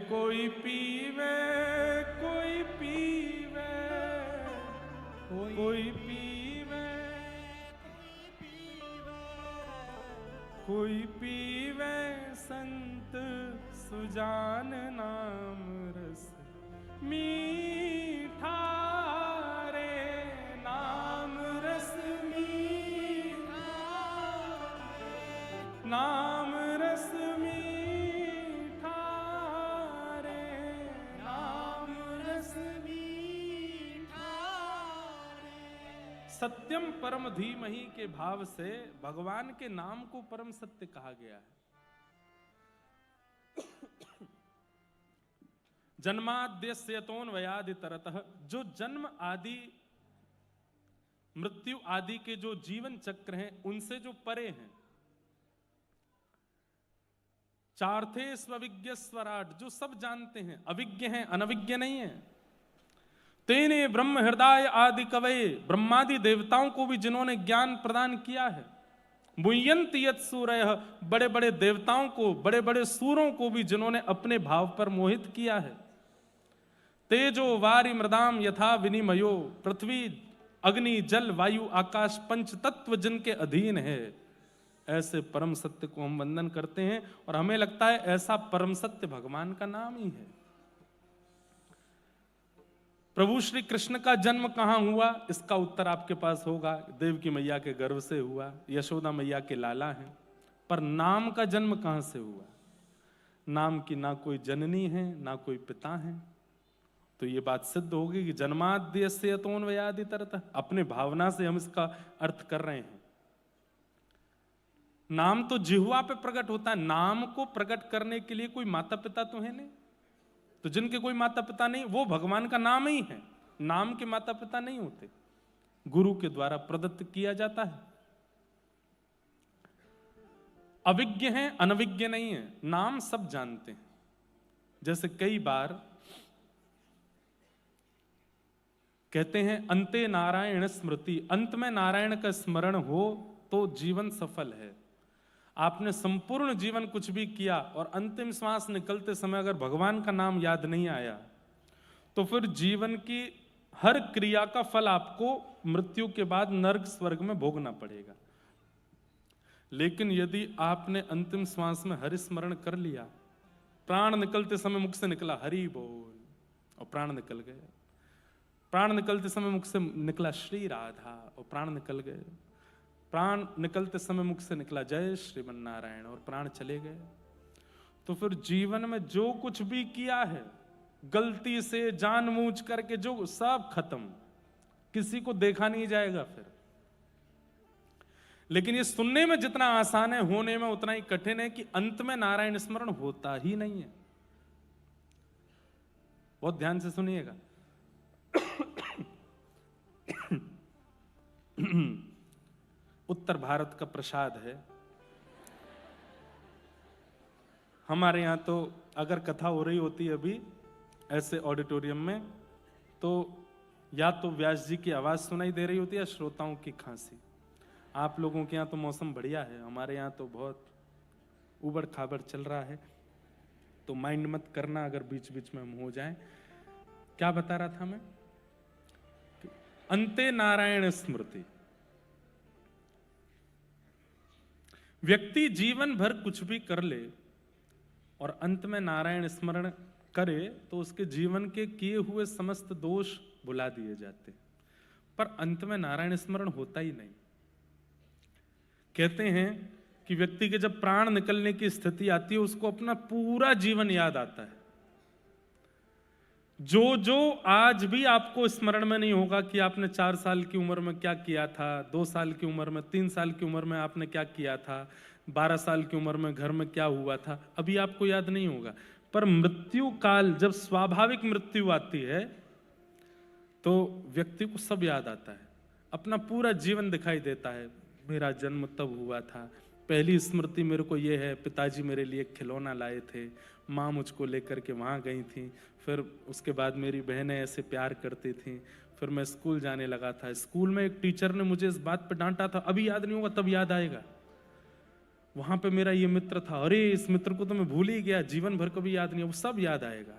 कोई पीवे कोई पीवे कोई पीवे कोई पीवे संत सुजान नाम रस मीठा रे नाम रस मीठा नाम रस मीठा रे नाम रस मीठा रे। सत्यम परम धीमहि के भाव से भगवान के नाम को परम सत्य कहा गया है। जन्माद्यस्य यतोऽन्वयादि तरतः, जो जन्म आदि मृत्यु आदि के जो जीवन चक्र हैं उनसे जो परे हैं। चार्थे स्वविज्ञ स्वराट, जो सब जानते हैं, अविज्ञ हैं, अनविज्ञ नहीं है। तेने ब्रह्म हृदय आदि कवये, ब्रह्मादि देवताओं को भी जिन्होंने ज्ञान प्रदान किया है। मुह्यन्ति यत् सूरयः, बड़े बड़े देवताओं को, बड़े बड़े सूरों को भी जिन्होंने अपने भाव पर मोहित किया है। तेजो वारि मृदाम यथा विनिमयो, पृथ्वी अग्नि जल वायु आकाश पंच तत्व जिनके अधीन है, ऐसे परम सत्य को हम वंदन करते हैं। और हमें लगता है ऐसा परम सत्य भगवान का नाम ही है। प्रभु श्री कृष्ण का जन्म कहां हुआ, इसका उत्तर आपके पास होगा। देवकी मैया के गर्भ से हुआ, यशोदा मैया के लाला हैं। पर नाम का जन्म कहां से हुआ? नाम की ना कोई जननी है ना कोई पिता है। तो ये बात सिद्ध होगी कि जन्माद्यस्य यतोऽन्वयादि तरतः, अपने भावना से हम इसका अर्थ कर रहे हैं। नाम तो जिह्वा पे प्रकट होता है। नाम को प्रकट करने के लिए कोई माता पिता तो है नहीं। तो जिनके कोई माता पिता नहीं, वो भगवान का नाम ही है। नाम के माता पिता नहीं होते, गुरु के द्वारा प्रदत्त किया जाता है। अविज्ञ हैं, अनविज्ञ नहीं है। नाम सब जानते हैं। जैसे कई बार कहते हैं अंते नारायण स्मृति, अंत में नारायण का स्मरण हो तो जीवन सफल है। आपने संपूर्ण जीवन कुछ भी किया और अंतिम श्वास निकलते समय अगर भगवान का नाम याद नहीं आया तो फिर जीवन की हर क्रिया का फल आपको मृत्यु के बाद नरक स्वर्ग में भोगना पड़ेगा। लेकिन यदि आपने अंतिम श्वास में हरि स्मरण कर लिया, प्राण निकलते समय मुख से निकला हरि बोल और प्राण निकल गए, प्राण निकलते समय मुख से निकला श्री राधा और प्राण निकल गए, प्राण निकलते समय मुख से निकला जय श्रीमन नारायण और प्राण चले गए, तो फिर जीवन में जो कुछ भी किया है गलती से जानबूझ करके जो सब खत्म, किसी को देखा नहीं जाएगा फिर। लेकिन ये सुनने में जितना आसान है, होने में उतना ही कठिन है कि अंत में नारायण स्मरण होता ही नहीं है। बहुत ध्यान से सुनिएगा। उत्तर भारत का प्रसाद है। हमारे यहाँ तो अगर कथा हो रही होती है अभी ऐसे ऑडिटोरियम में, तो या तो व्यास जी की आवाज सुनाई दे रही होती है या श्रोताओं की खांसी। आप लोगों के यहाँ तो मौसम बढ़िया है, हमारे यहाँ तो बहुत उबड़ खाबड़ चल रहा है। तो माइंड मत करना अगर बीच बीच में हम हो जाएं। क्या बता रहा था मैं? अंते नारायण स्मृति। व्यक्ति जीवन भर कुछ भी कर ले और अंत में नारायण स्मरण करे तो उसके जीवन के किए हुए समस्त दोष भुला दिए जाते, पर अंत में नारायण स्मरण होता ही नहीं। कहते हैं कि व्यक्ति के जब प्राण निकलने की स्थिति आती है उसको अपना पूरा जीवन याद आता है। जो जो आज भी आपको स्मरण में नहीं होगा कि आपने 4 साल की उम्र में क्या किया था, 2 साल की उम्र में, 3 साल की उम्र में आपने क्या किया था, 12 साल की उम्र में घर में क्या हुआ था, अभी आपको याद नहीं होगा। पर मृत्यु काल जब स्वाभाविक मृत्यु आती है तो व्यक्ति को सब याद आता है, अपना पूरा जीवन दिखाई देता है। मेरा जन्म तब हुआ था, पहली स्मृति मेरे को ये है, पिताजी मेरे लिए खिलौना लाए थे, माँ मुझको लेकर के वहाँ गई थी, फिर उसके बाद मेरी बहनें ऐसे प्यार करती थी, फिर मैं स्कूल जाने लगा था, स्कूल में एक टीचर ने मुझे इस बात पर डांटा था, अभी याद नहीं होगा तब याद आएगा। वहां पे मेरा ये मित्र था, अरे इस मित्र को तो मैं भूल ही गया, जीवन भर कभी याद नहीं, वो सब याद आएगा।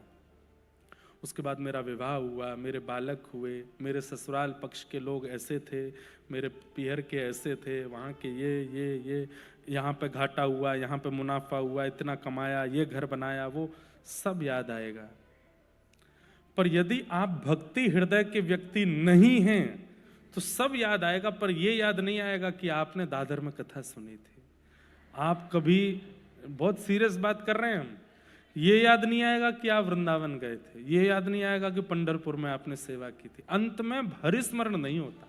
उसके बाद मेरा विवाह हुआ, मेरे बालक हुए, मेरे ससुराल पक्ष के लोग ऐसे थे, मेरे पियर के ऐसे थे, वहाँ के ये यहाँ पे घाटा हुआ, यहाँ पे मुनाफा हुआ, इतना कमाया, ये घर बनाया, वो सब याद आएगा। पर यदि आप भक्ति हृदय के व्यक्ति नहीं हैं तो सब याद आएगा, पर ये याद नहीं आएगा कि आपने दादर में कथा सुनी थी। आप कभी, बहुत सीरियस बात कर रहे हैं हम, ये याद नहीं आएगा कि आप वृंदावन गए थे, ये याद नहीं आएगा कि पंढरपुर में आपने सेवा की थी। अंत में हरिस्मरण नहीं होता।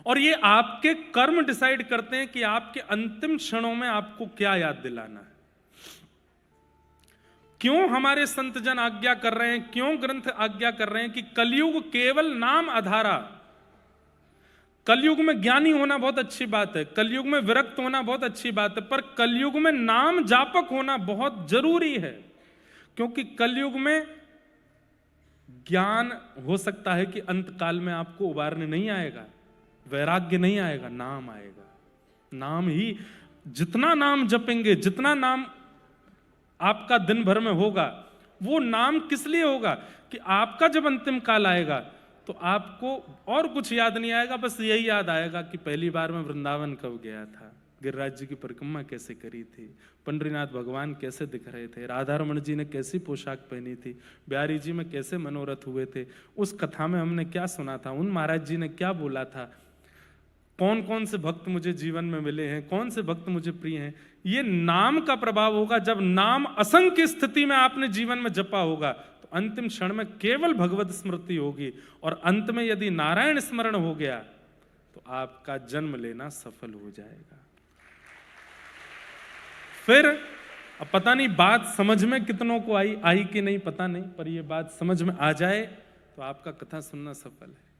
और ये आपके कर्म डिसाइड करते हैं कि आपके अंतिम क्षणों में आपको क्या याद दिलाना है। क्यों हमारे संत जन आज्ञा कर रहे हैं, क्यों ग्रंथ आज्ञा कर रहे हैं कि कलयुग केवल नाम आधारा। कलयुग में ज्ञानी होना बहुत अच्छी बात है, कलयुग में विरक्त होना बहुत अच्छी बात है, पर कलयुग में नाम जापक होना बहुत जरूरी है। क्योंकि कलयुग में ज्ञान हो सकता है कि अंत काल में आपको उबारने नहीं आएगा, वैराग्य नहीं आएगा, नाम आएगा। नाम ही, जितना नाम जपेंगे, जितना नाम आपका दिन भर में होगा, वो नाम किस लिए होगा कि आपका जब अंतिम काल आएगा तो आपको और कुछ याद नहीं आएगा, बस यही याद आएगा कि पहली बार मैं वृंदावन कब गया था, गिरिराज जी की परिक्रमा कैसे करी थी, पंडरीनाथ भगवान कैसे दिख रहे थे, राधा रमण जी ने कैसी पोशाक पहनी थी, बिहारी जी में कैसे मनोरथ हुए थे, उस कथा में हमने क्या सुना था, उन महाराज जी ने क्या बोला था, कौन कौन से भक्त मुझे जीवन में मिले हैं, कौन से भक्त मुझे प्रिय हैं। ये नाम का प्रभाव होगा। जब नाम असंख्य स्थिति में आपने जीवन में जपा होगा तो अंतिम क्षण में केवल भगवत स्मृति होगी, और अंत में यदि नारायण स्मरण हो गया तो आपका जन्म लेना सफल हो जाएगा। फिर अब पता नहीं बात समझ में कितनों को आई कि नहीं पता नहीं, पर ये बात समझ में आ जाए तो आपका कथा सुनना सफल है।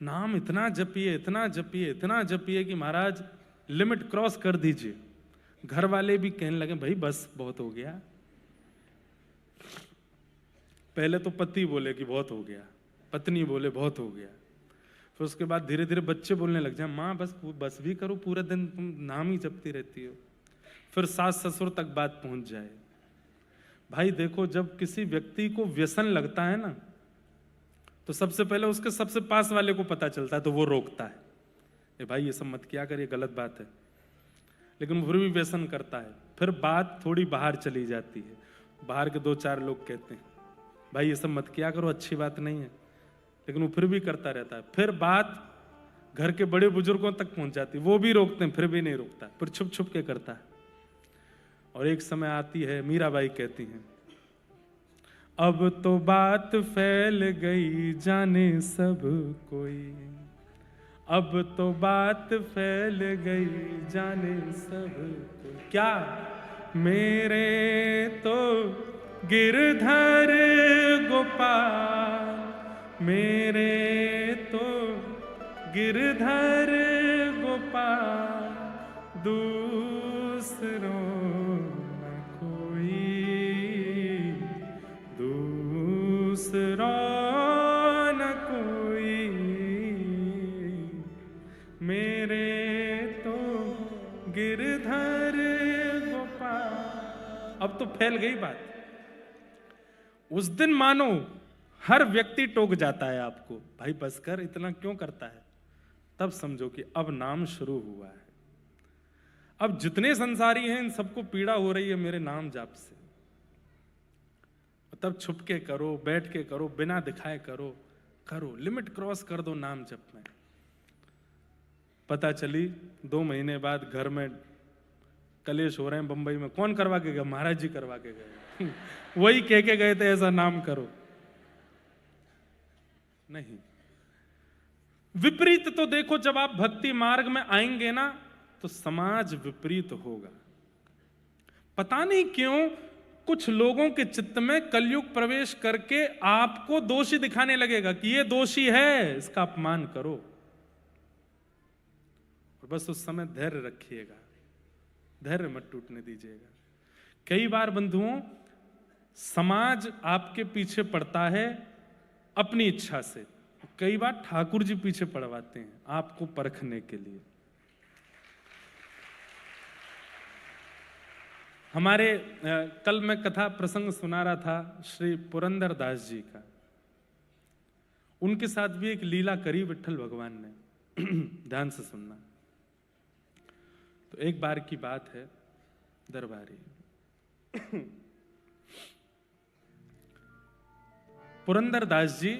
नाम इतना जपिए, इतना जपिए, इतना जपिए कि महाराज लिमिट क्रॉस कर दीजिए। घर वाले भी कहने लगे भाई बस बहुत हो गया। पहले तो पति बोले कि बहुत हो गया, पत्नी बोले बहुत हो गया, फिर उसके बाद धीरे धीरे बच्चे बोलने लग जाए माँ बस भी करो, पूरे दिन तुम नाम ही जपती रहती हो। फिर सास ससुर तक बात पहुंच जाए। भाई देखो, जब किसी व्यक्ति को व्यसन लगता है ना, तो सबसे पहले उसके सबसे पास वाले को पता चलता है, तो वो रोकता है, ए भाई ये सब मत किया कर, ये गलत बात है। लेकिन फिर भी व्यसन करता है। फिर बात थोड़ी बाहर चली जाती है, बाहर के 2-4 लोग कहते हैं भाई ये सब मत किया करो, अच्छी बात नहीं है, लेकिन वो फिर भी करता रहता है। फिर बात घर के बड़े बुजुर्गों तक पहुंच जाती है, वो भी रोकते हैं, फिर भी नहीं रोकता, फिर छुप छुप के करता है। और एक समय आती है, मीराबाई कहती हैं, अब तो बात फैल गई जाने सब कोई, अब तो बात फैल गई जाने सब कोई। क्या? मेरे तो गिरधर गोपाल, मेरे तो गिरधर गोपाल, दूसरों न कोई, दूसरों न कोई, मेरे तो गिरधर गोपाल। अब तो फैल गई बात। उस दिन मानो हर व्यक्ति टोक जाता है आपको, भाई बस कर, इतना क्यों करता है। तब समझो कि अब नाम शुरू हुआ है। अब जितने संसारी हैं इन सबको पीड़ा हो रही है मेरे नाम जाप से। तब छुप के करो, बैठ के करो, बिना दिखाए करो, करो, लिमिट क्रॉस कर दो नाम जप में। पता चली 2 महीने बाद घर में कलेश हो रहे हैं बंबई में, कौन करवा के गया? महाराज जी करवा के गए। वही कह के गए थे ऐसा नाम करो। नहीं, विपरीत तो देखो, जब आप भक्ति मार्ग में आएंगे ना तो समाज विपरीत होगा। पता नहीं क्यों कुछ लोगों के चित्त में कलयुग प्रवेश करके आपको दोषी दिखाने लगेगा कि ये दोषी है, इसका अपमान करो। और बस उस समय धैर्य रखिएगा, धैर्य मत टूटने दीजिएगा। कई बार बंधुओं, समाज आपके पीछे पड़ता है अपनी इच्छा से, कई बार ठाकुर जी पीछे पड़वाते हैं आपको परखने के लिए। कल मैं कथा प्रसंग सुना रहा था श्री पुरंदर दास जी का। उनके साथ भी एक लीला करी विट्ठल भगवान ने। ध्यान से सुनना। तो एक बार की बात है, दरबारी पुरंदर दास जी,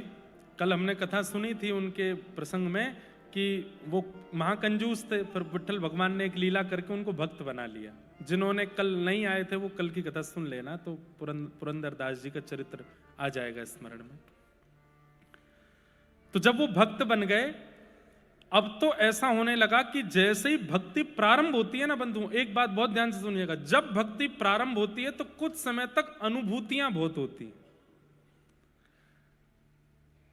कल हमने कथा सुनी थी उनके प्रसंग में कि वो महाकंजूस थे, फिर विट्ठल भगवान ने एक लीला करके उनको भक्त बना लिया। जिन्होंने कल नहीं आए थे वो कल की कथा सुन लेना, तो पुरंदर दास जी का चरित्र आ जाएगा स्मरण में। तो जब वो भक्त बन गए, अब तो ऐसा होने लगा कि जैसे ही भक्ति प्रारंभ होती है ना बंधु, एक बात बहुत ध्यान से सुनिएगा, जब भक्ति प्रारंभ होती है तो कुछ समय तक अनुभूतियां बहुत होती हैं।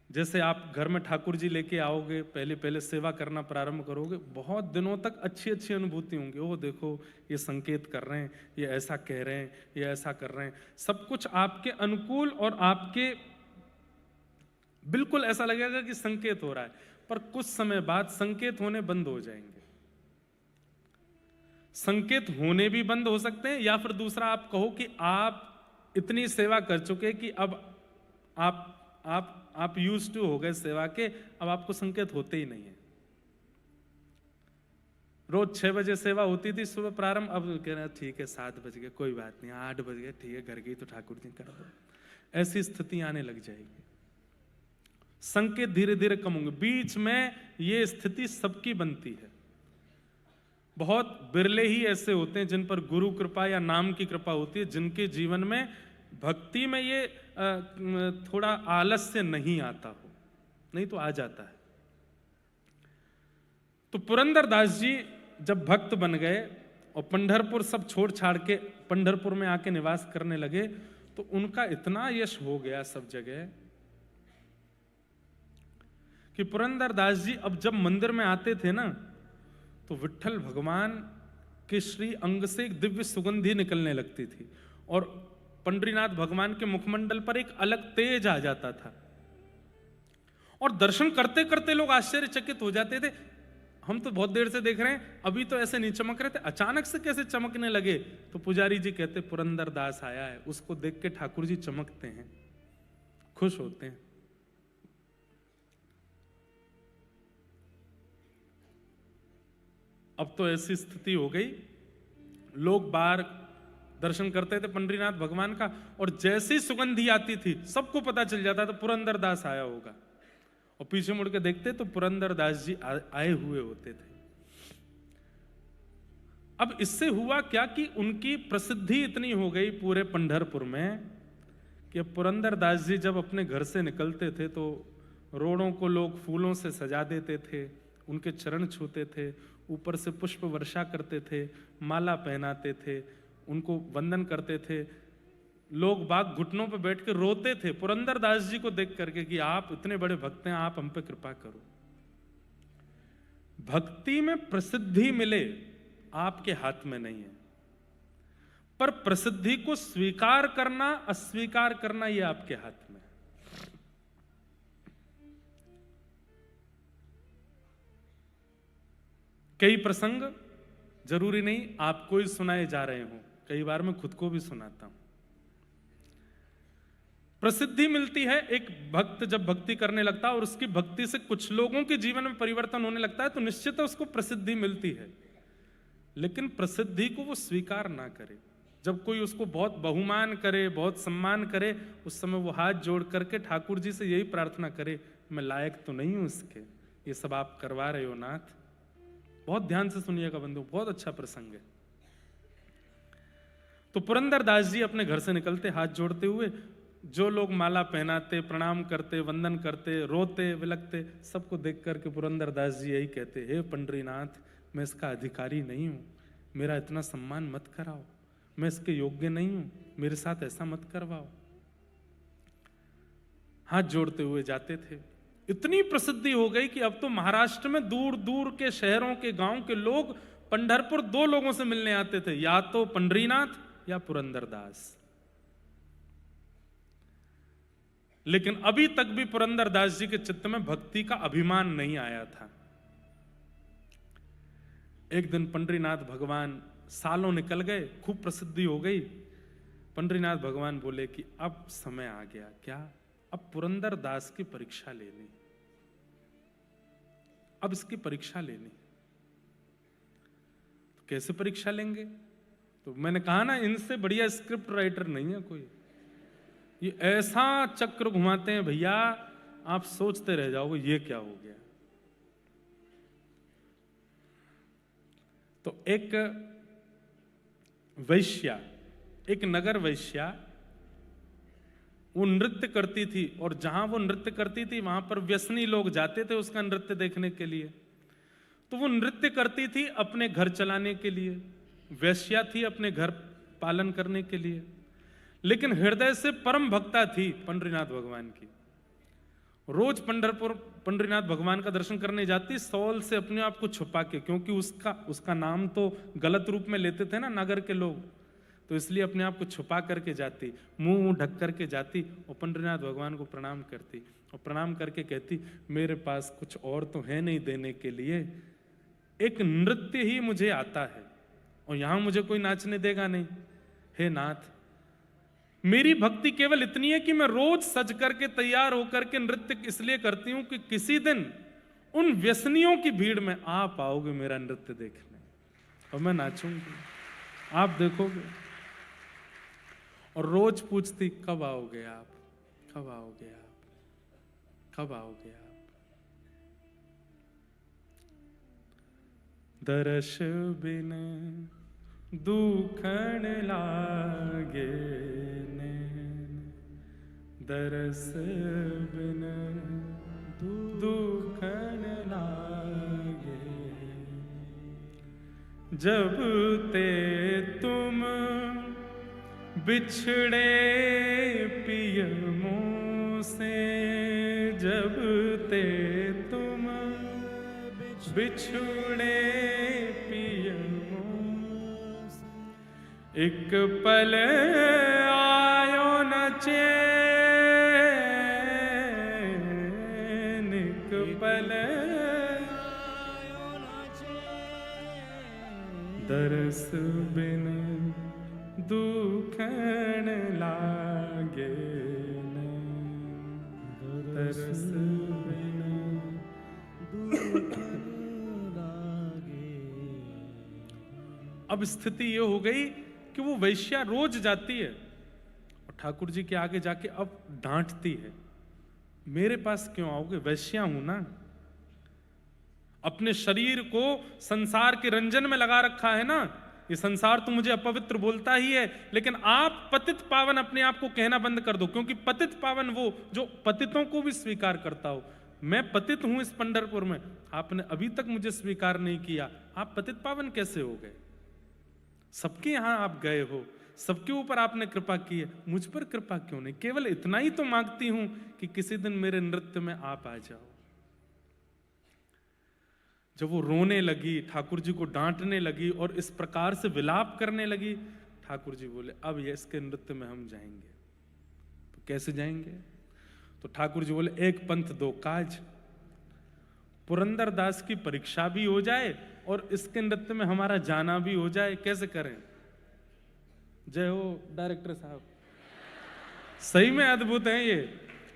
जैसे आप घर में ठाकुर जी लेके आओगे, पहले पहले सेवा करना प्रारंभ करोगे, बहुत दिनों तक अच्छी अच्छी अनुभूति होंगी। ओह देखो ये संकेत कर रहे हैं, ये ऐसा कह रहे हैं, ये ऐसा कर रहे हैं, सब कुछ आपके अनुकूल और आपके बिल्कुल ऐसा लगेगा कि संकेत हो रहा है। पर कुछ समय बाद संकेत होने बंद हो जाएंगे। संकेत होने भी बंद हो सकते हैं, या फिर दूसरा आप कहो कि आप इतनी सेवा कर चुके कि अब आप यूज्ड टू हो गए सेवा के, अब आपको संकेत होते ही नहीं है। रोज 6 बजे सेवा होती थी सुबह प्रारंभ, अब कह रहे हैं ठीक है 7 बज गए, कोई बात नहीं, 8 बज गए, ठीक है घर गई तो ठाकुर जी कर दो। ऐसी स्थिति आने लग जाएगी। संकेत धीरे धीरे कम होंगे। बीच में ये स्थिति सबकी बनती है। बहुत बिरले ही ऐसे होते हैं जिन पर गुरु कृपा या नाम की कृपा होती है, जिनके जीवन में भक्ति में ये थोड़ा आलस्य नहीं आता हो, नहीं तो आ जाता है। तो पुरंदर दास जी जब भक्त बन गए और पंढरपुर सब छोड़ छाड़ के पंढरपुर में आके निवास करने लगे, तो उनका इतना यश हो गया सब जगह कि पुरंदर दास जी अब जब मंदिर में आते थे ना, तो विट्ठल भगवान के श्री अंग से एक दिव्य सुगंधी निकलने लगती थी, और पंडरीनाथ भगवान के मुखमंडल पर एक अलग तेज आ जाता था, और दर्शन करते करते लोग आश्चर्यचकित हो जाते थे। हम तो बहुत देर से देख रहे हैं, अभी तो ऐसे नहीं चमक रहे थे, अचानक से कैसे चमकने लगे। तो पुजारी जी कहते पुरंदर दास आया है, उसको देख के ठाकुर जी चमकते हैं, खुश होते हैं। अब तो ऐसी स्थिति हो गई, लोग बाहर दर्शन करते थे पंडरीनाथ भगवान का, और जैसी सुगंधी आती थी सबको पता चल जाता था पुरंदर दास आया होगा, और पीछे मुड़ के देखते तो पुरंदर दास जी आए हुए होते थे। अब इससे हुआ क्या कि उनकी प्रसिद्धि इतनी हो गई पूरे पंढरपुर में कि अब पुरंदर दास जी जब अपने घर से निकलते थे तो रोडों को लोग फूलों से सजा देते थे, उनके चरण छूते थे, ऊपर से पुष्प वर्षा करते थे, माला पहनाते थे, उनको वंदन करते थे। लोग बाग घुटनों पर बैठ के रोते थे पुरंदर दास जी को देख करके कि आप इतने बड़े भक्त हैं, आप हम पे कृपा करो। भक्ति में प्रसिद्धि मिले आपके हाथ में नहीं है, पर प्रसिद्धि को स्वीकार करना अस्वीकार करना ये आपके हाथ में है। कई प्रसंग जरूरी नहीं आपको ही सुनाए जा रहे हो, कई बार मैं खुद को भी सुनाता हूं। प्रसिद्धि मिलती है, एक भक्त जब भक्ति करने लगता है और उसकी भक्ति से कुछ लोगों के जीवन में परिवर्तन होने लगता है, तो निश्चित है उसको प्रसिद्धि मिलती है। लेकिन प्रसिद्धि को वो स्वीकार ना करे। जब कोई उसको बहुत बहुमान करे, बहुत सम्मान करे, उस समय वो हाथ जोड़ करके ठाकुर जी से यही प्रार्थना करे, मैं लायक तो नहीं हूं इसके, ये सब आप करवा रहे हो नाथ। बहुत ध्यान से सुनिएगा बंधु, बहुत अच्छा प्रसंग है। तो पुरंदर दास जी अपने घर से निकलते हाथ जोड़ते हुए, जो लोग माला पहनाते, प्रणाम करते, वंदन करते, रोते विलकते, सबको देख करके पुरंदर दास जी यही कहते, हे पंडरीनाथ, मैं इसका अधिकारी नहीं हूं, मेरा इतना सम्मान मत कराओ, मैं इसके योग्य नहीं हूं, मेरे साथ ऐसा मत करवाओ। हाथ जोड़ते हुए जाते थे। इतनी प्रसिद्धि हो गई कि अब तो महाराष्ट्र में दूर दूर के शहरों के गांव के लोग पंढरपुर 2 लोगों से मिलने आते थे, या तो पंडरीनाथ या पुरंदर दास। लेकिन अभी तक भी पुरंदर दास जी के चित्त में भक्ति का अभिमान नहीं आया था। एक दिन पंडरीनाथ भगवान सालों निकल गए, खूब प्रसिद्धि हो गई। पंडरीनाथ भगवान बोले कि अब समय आ गया, क्या? अब पुरंदर दास की परीक्षा लेनी, अब इसकी परीक्षा लेनी। तो कैसे परीक्षा लेंगे? तो मैंने कहा ना, इनसे बढ़िया स्क्रिप्ट राइटर नहीं है कोई। ये ऐसा चक्र घुमाते हैं भैया, आप सोचते रह जाओगे ये क्या हो गया। तो एक वैश्या, एक नगर वैश्या, वो नृत्य करती थी, और जहां वो नृत्य करती थी वहां पर व्यसनी लोग जाते थे उसका नृत्य देखने के लिए। तो वो नृत्य करती थी अपने घर चलाने के लिए, वैश्या थी अपने घर पालन करने के लिए, लेकिन हृदय से परम भक्ता थी पंडरीनाथ भगवान की। रोज पंढरपुर पंडरीनाथ भगवान का दर्शन करने जाती, सौल से अपने आप को छुपा के, क्योंकि उसका नाम तो गलत रूप में लेते थे ना नगर के लोग, तो इसलिए अपने आप को छुपा करके जाती, मुंह ढक करके जाती और पंडरीनाथ भगवान को प्रणाम करती, और प्रणाम करके कहती, मेरे पास कुछ और तो है नहीं देने के लिए, एक नृत्य ही मुझे आता है और यहां मुझे कोई नाचने देगा नहीं। हे नाथ, मेरी भक्ति केवल इतनी है कि मैं रोज सज करके तैयार होकर के नृत्य इसलिए करती हूं कि किसी दिन उन व्यसनियों की भीड़ में आप आओगे मेरा नृत्य देखने और मैं नाचूंगी, आप देखोगे। और रोज पूछती, कब आओगे आप, कब आओगे आप, कब आओगे आप। दर्श बिन दुखण लागे नैन, दरस बिन दुखण लागे, जब ते तुम बिछड़े पिय मुँह से, जब ते तुम बिछड़े पिय मुँह से, एक पल आयो न चैन, एक पल आयो न चैन, दरस बिन दुखण लागे नैन, दरस बिन दुखण लागे। अब स्थिति ये हो गई कि वो वैश्या रोज जाती है और ठाकुर जी के आगे जाके अब डांटती है, मेरे पास क्यों आओगे, वैश्या हूं ना, अपने शरीर को संसार के रंजन में लगा रखा है ना, ये संसार तो मुझे अपवित्र बोलता ही है, लेकिन आप पतित पावन अपने आप को कहना बंद कर दो, क्योंकि पतित पावन वो जो पतितों को भी स्वीकार करता हो। मैं पतित हूं इस पंढरपुर में, आपने अभी तक मुझे स्वीकार नहीं किया, आप पतित पावन कैसे हो गए? सबके यहां आप गए हो, सबके ऊपर आपने कृपा की है, मुझ पर कृपा क्यों नहीं? केवल इतना ही तो मांगती हूं कि किसी दिन मेरे नृत्य में आप आ जाओ। जब वो रोने लगी, ठाकुर जी को डांटने लगी और इस प्रकार से विलाप करने लगी, ठाकुर जी बोले, अब ये इसके नृत्य में हम जाएंगे। तो कैसे जाएंगे? तो ठाकुर जी बोले, एक पंथ दो काज, पुरंदर दास की परीक्षा भी हो जाए और इसके नृत्य में हमारा जाना भी हो जाए। कैसे करें? जय हो डायरेक्टर साहब, सही में अद्भुत है ये।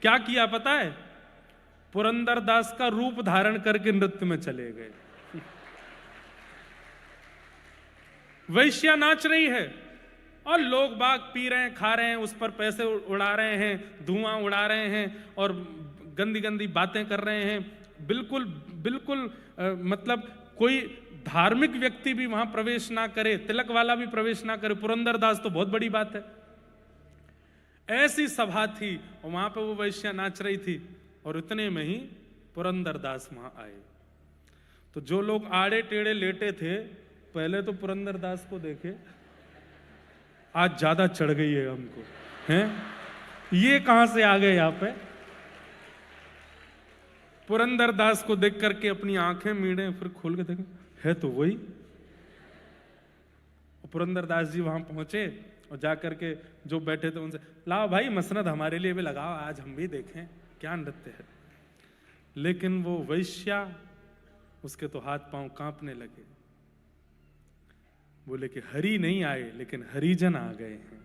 क्या किया पता है? पुरंदर दास का रूप धारण करके नृत्य में चले गए। वैश्या नाच रही है और लोग बाग पी रहे हैं, खा रहे हैं, उस पर पैसे उड़ा रहे हैं, धुआं उड़ा रहे हैं और गंदी गंदी बातें कर रहे हैं। बिल्कुल बिल्कुल मतलब कोई धार्मिक व्यक्ति भी वहां प्रवेश ना करे, तिलक वाला भी प्रवेश ना करे, पुरंदर दास तो बहुत बड़ी बात है। ऐसी सभा थी और वहां पे वो वैश्या नाच रही थी और इतने में ही पुरंदर दास वहां आए। तो जो लोग आड़े टेढ़े लेटे थे, पहले तो पुरंदर दास को देखे, आज ज्यादा चढ़ गई है हमको, हैं? ये कहां से आ गए यहाँ पे? पुरंदर दास को देख करके अपनी आंखें मीड़े, फिर खोल के देखे, है तो वही। पुरंदर दास जी वहां पहुंचे और जाकर के जो बैठे थे उनसे, लाओ भाई मसनद हमारे लिए भी लगाओ, आज हम भी देखें क्या नृत्य है। लेकिन वो वैश्या, उसके तो हाथ पांव कांपने लगे। बोले कि हरि नहीं आए, लेकिन हरिजन आ गए हैं।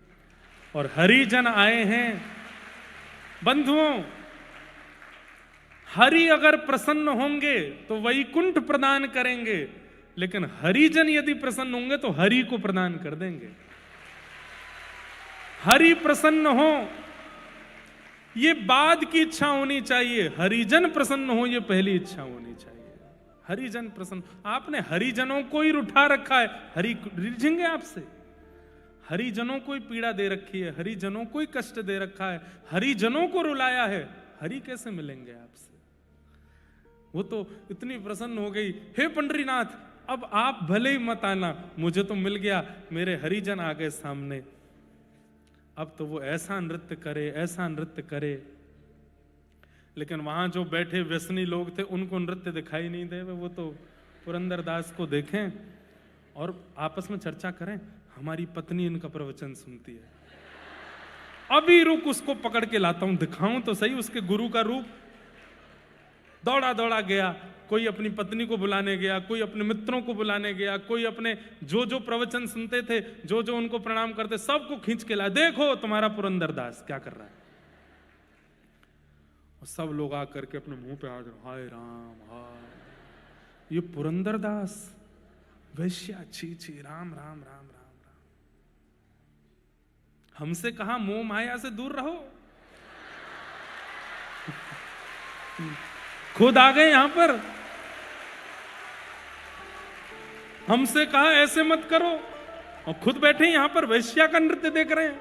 और हरिजन आए हैं बंधुओं, हरि अगर प्रसन्न होंगे तो वैकुंठ प्रदान करेंगे, लेकिन हरिजन यदि प्रसन्न होंगे तो हरि को प्रदान कर देंगे। हरि प्रसन्न हो ये बाद की इच्छा होनी चाहिए, हरिजन प्रसन्न हो ये पहली इच्छा होनी चाहिए। हरिजन प्रसन्न, आपने हरिजनों को ही उठा रखा है, हरि रिझेंगे आपसे? हरिजनों को ही पीड़ा दे रखी है, हरिजनों को ही कष्ट दे रखा है, हरिजनों को रुलाया है, हरि कैसे मिलेंगे आपसे? वो तो इतनी प्रसन्न हो गई, हे पंडरीनाथ अब आप भले ही मत आना, मुझे तो मिल गया, मेरे हरिजन आ गए सामने, अब तो वो ऐसा नृत्य करे, ऐसा नृत्य करे। लेकिन वहां जो बैठे व्यसनी लोग थे उनको नृत्य दिखाई नहीं दे, वो तो पुरंदरदास को देखें और आपस में चर्चा करें, हमारी पत्नी इनका प्रवचन सुनती है, अभी रुक उसको पकड़ के लाता हूं, दिखाऊं तो सही उसके गुरु का रूप। दौड़ा दौड़ा गया, कोई अपनी पत्नी को बुलाने गया, कोई अपने मित्रों को बुलाने गया, कोई अपने जो जो प्रवचन सुनते थे, जो जो उनको प्रणाम करते, सबको खींच के लाया, देखो तुम्हारा पुरंदरदास क्या कर रहा है। और सब लोग आकर के अपने मुंह पे हाथ, हाय राम हाय, ये पुरंदरदास वैश्या, छी छी, राम राम राम राम राम। हमसे कहा मोह माया से दूर रहो, खुद आ गए यहां पर। हमसे कहा ऐसे मत करो, और खुद बैठे यहां पर वैश्या का नृत्य देख रहे हैं।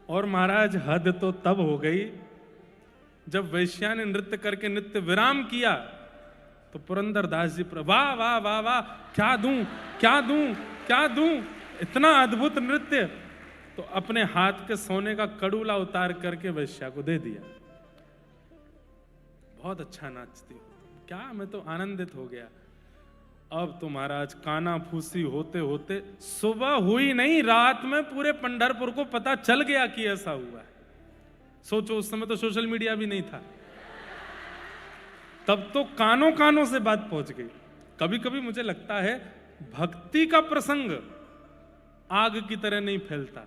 और महाराज हद तो तब हो गई जब वैश्या ने नृत्य करके नित्य विराम किया, तो पुरंदरदास जी वाह वाह वाह वाह, क्या दूं क्या दूं क्या दूं, इतना अद्भुत नृत्य। तो अपने हाथ के सोने का कड़ूला उतार करके वैश्या को दे दिया, बहुत अच्छा नाचती हो, क्या, मैं तो आनंदित हो गया। अब तो महाराज काना फूसी होते होते सुबह हुई नहीं, रात में पूरे पंढरपुर को पता चल गया कि ऐसा हुआ है। सोचो उस समय तो सोशल मीडिया भी नहीं था, तब तो कानों कानों से बात पहुंच गई। कभी कभी मुझे लगता है भक्ति का प्रसंग आग की तरह नहीं फैलता।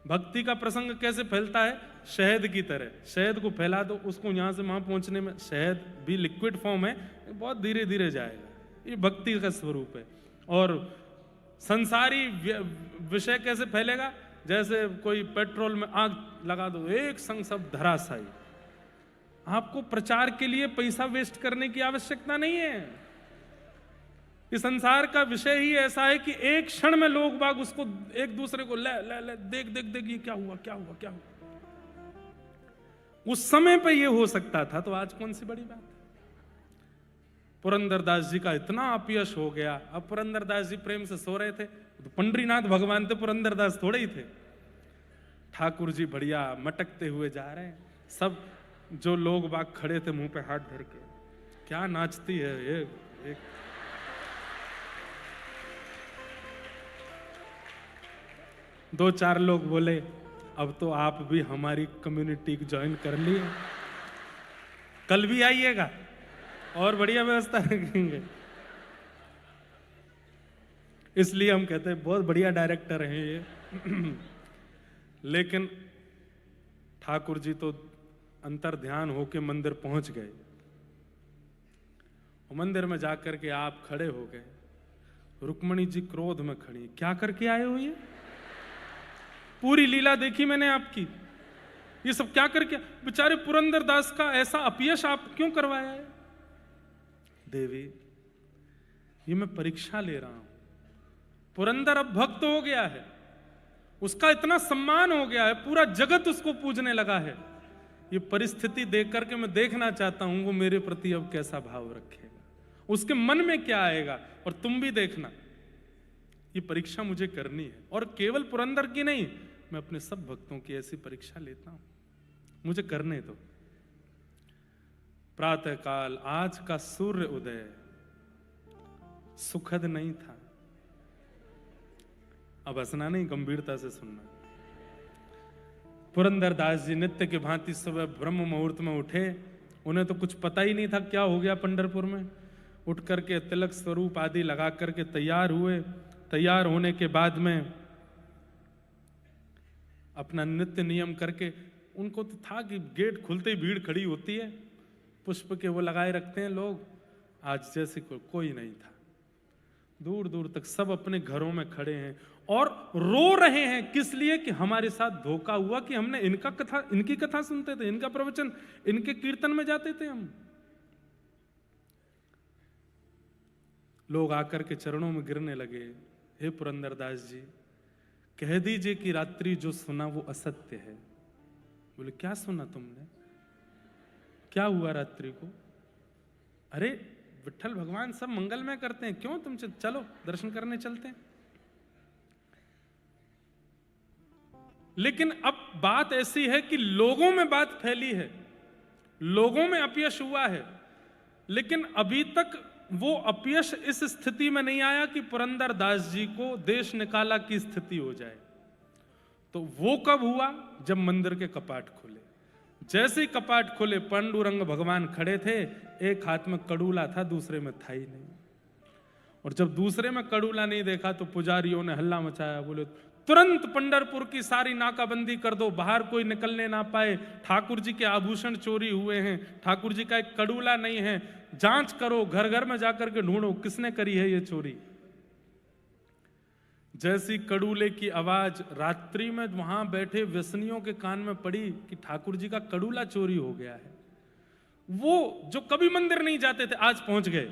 भक्ति का प्रसंग कैसे फैलता है? शहद की तरह, शहद को फैला दो, उसको यहां से वहां पहुंचने में, शहद भी लिक्विड फॉर्म है, बहुत धीरे धीरे जाएगा, ये भक्ति का स्वरूप है। और संसारी विषय कैसे फैलेगा? जैसे कोई पेट्रोल में आग लगा दो, एक संग सब धराशायी। आपको प्रचार के लिए पैसा वेस्ट करने की आवश्यकता नहीं है। इस संसार का विषय ही ऐसा है कि एक क्षण में लोग बाग उसको एक दूसरे को ले ले ले, देख देख देख, ये क्या हुआ क्या हुआ क्या हुआ। उस समय पे ये हो सकता था, तो आज कौन सी बड़ी बात है। पुरंदरदास जी का इतना अपयश हो गया। अब पुरंदरदास जी प्रेम से सो रहे थे, तो पंडरीनाथ भगवान थे, पुरंदरदास थोड़े ही थे। ठाकुर जी बढ़िया मटकते हुए जा रहे हैं, सब जो लोग बाग खड़े थे मुंह पे हाथ धर के, क्या नाचती है ये एक। दो चार लोग बोले अब तो आप भी हमारी कम्युनिटी ज्वाइन कर लिए, कल भी आइएगा और बढ़िया व्यवस्था रखेंगे। इसलिए हम कहते हैं बहुत बढ़िया डायरेक्टर हैं ये। लेकिन ठाकुर जी तो अंतर ध्यान होके मंदिर पहुंच गए। मंदिर में जाकर के आप खड़े हो गए, रुक्मणी जी क्रोध में खड़ी, क्या करके आए हो ये? पूरी लीला देखी मैंने आपकी, ये सब क्या करके? बेचारे पुरंदरदास का ऐसा अपयश आप क्यों करवाया है? देवी, ये मैं परीक्षा ले रहा हूं। पुरंदर अब भक्त हो गया है, उसका इतना सम्मान हो गया है, पूरा जगत उसको पूजने लगा है। ये परिस्थिति देख करके मैं देखना चाहता हूं वो मेरे प्रति अब कैसा भाव रखेगा, उसके मन में क्या आएगा। और तुम भी देखना, ये परीक्षा मुझे करनी है, और केवल पुरंदर की नहीं, मैं अपने सब भक्तों की ऐसी परीक्षा लेता हूं, मुझे करने दो। प्रातः काल आज का सूर्य उदय सुखद नहीं था। अब हंसना नहीं, गंभीरता से सुनना। पुरंदरदास जी नित्य की भांति सुबह ब्रह्म मुहूर्त में उठे, उन्हें तो कुछ पता ही नहीं था क्या हो गया पंढरपुर में। उठ करके तिलक स्वरूप आदि लगा करके तैयार हुए। तैयार होने के बाद में अपना नित्य नियम करके, उनको तो था कि गेट खुलते ही भीड़ खड़ी होती है, पुष्प के वो लगाए रखते हैं लोग। आज जैसे कोई नहीं था, दूर दूर तक सब अपने घरों में खड़े हैं और रो रहे हैं। किस लिए? कि हमारे साथ धोखा हुआ कि हमने इनकी कथा सुनते थे, इनका प्रवचन, इनके कीर्तन में जाते थे हम। लोग आकर के चरणों में गिरने लगे, हे पुरंदरदास जी, कह दीजिए कि रात्रि जो सुना वो असत्य है। बोले क्या सुना तुमने? क्या हुआ रात्रि को? अरे विट्ठल भगवान सब मंगलमय करते हैं, क्यों तुम चलो दर्शन करने चलते हैं। लेकिन अब बात ऐसी है कि लोगों में बात फैली है, लोगों में अपयश हुआ है, लेकिन अभी तक वो अपयश इस स्थिति में नहीं आया कि पुरंदरदास जी को देश निकाला की स्थिति हो जाए। तो वो कब हुआ? जब मंदिर के कपाट खुले। जैसे ही कपाट खुले, पांडुरंग भगवान खड़े थे, एक हाथ में कड़ूला था, दूसरे में था ही नहीं। और जब दूसरे में कड़ूला नहीं देखा तो पुजारियों ने हल्ला मचाया, बोले तुरंत पंढरपुर की सारी नाकाबंदी कर दो, बाहर कोई निकलने ना पाए। ठाकुर जी के आभूषण चोरी हुए हैं, ठाकुर जी का एक कड़ूला नहीं है, जांच करो, घर घर में जाकर के ढूंढो किसने करी है ये चोरी। जैसी कड़ूले की आवाज रात्रि में वहां बैठे व्यसनियों के कान में पड़ी कि ठाकुर जी का कड़ूला चोरी हो गया है, वो जो कभी मंदिर नहीं जाते थे आज पहुंच गए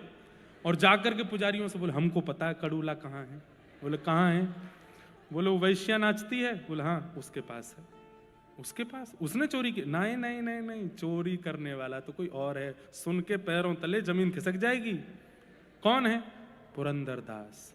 और जाकर के पुजारियों से बोले हमको पता है कड़ूला कहाँ है। बोले कहाँ है? बोले वो वैश्या नाचती है। बोले हाँ उसके पास है। उसके पास? उसने चोरी की? नहीं नहीं नहीं नहीं, चोरी करने वाला तो कोई और है, सुन के पैरों तले जमीन खिसक जाएगी। कौन है? पुरंदरदास।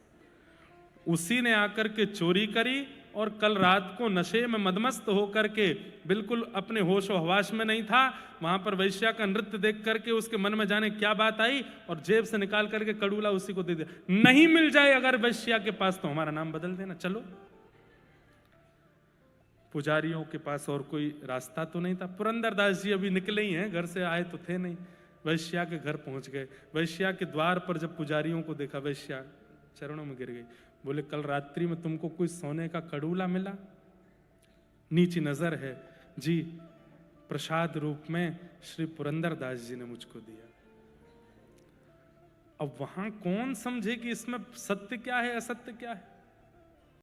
उसी ने आकर के चोरी करी और कल रात को नशे में मदमस्त होकर के, बिल्कुल अपने होश और हवास में नहीं था, वहां पर वैश्या का नृत्य देख करके उसके मन में जाने क्या बात आई और जेब से निकाल करके कड़ूला उसी को दे दिया। नहीं मिल जाए अगर वैश्या के पास तो हमारा नाम बदल देना, चलो। पुजारियों के पास और कोई रास्ता तो नहीं था। पुरंदरदास जी अभी निकले ही हैं, घर से आए तो थे नहीं। वैश्या के घर पहुंच गए। वैश्या के द्वार पर जब पुजारियों को देखा, वैश्या चरणों में गिर गई। बोले कल रात्रि में तुमको कोई सोने का कड़ूला मिला? नीची नजर है जी, प्रसाद रूप में श्री पुरंदरदास जी ने मुझको दिया। अब वहां कौन समझे कि इसमें सत्य क्या है असत्य क्या है?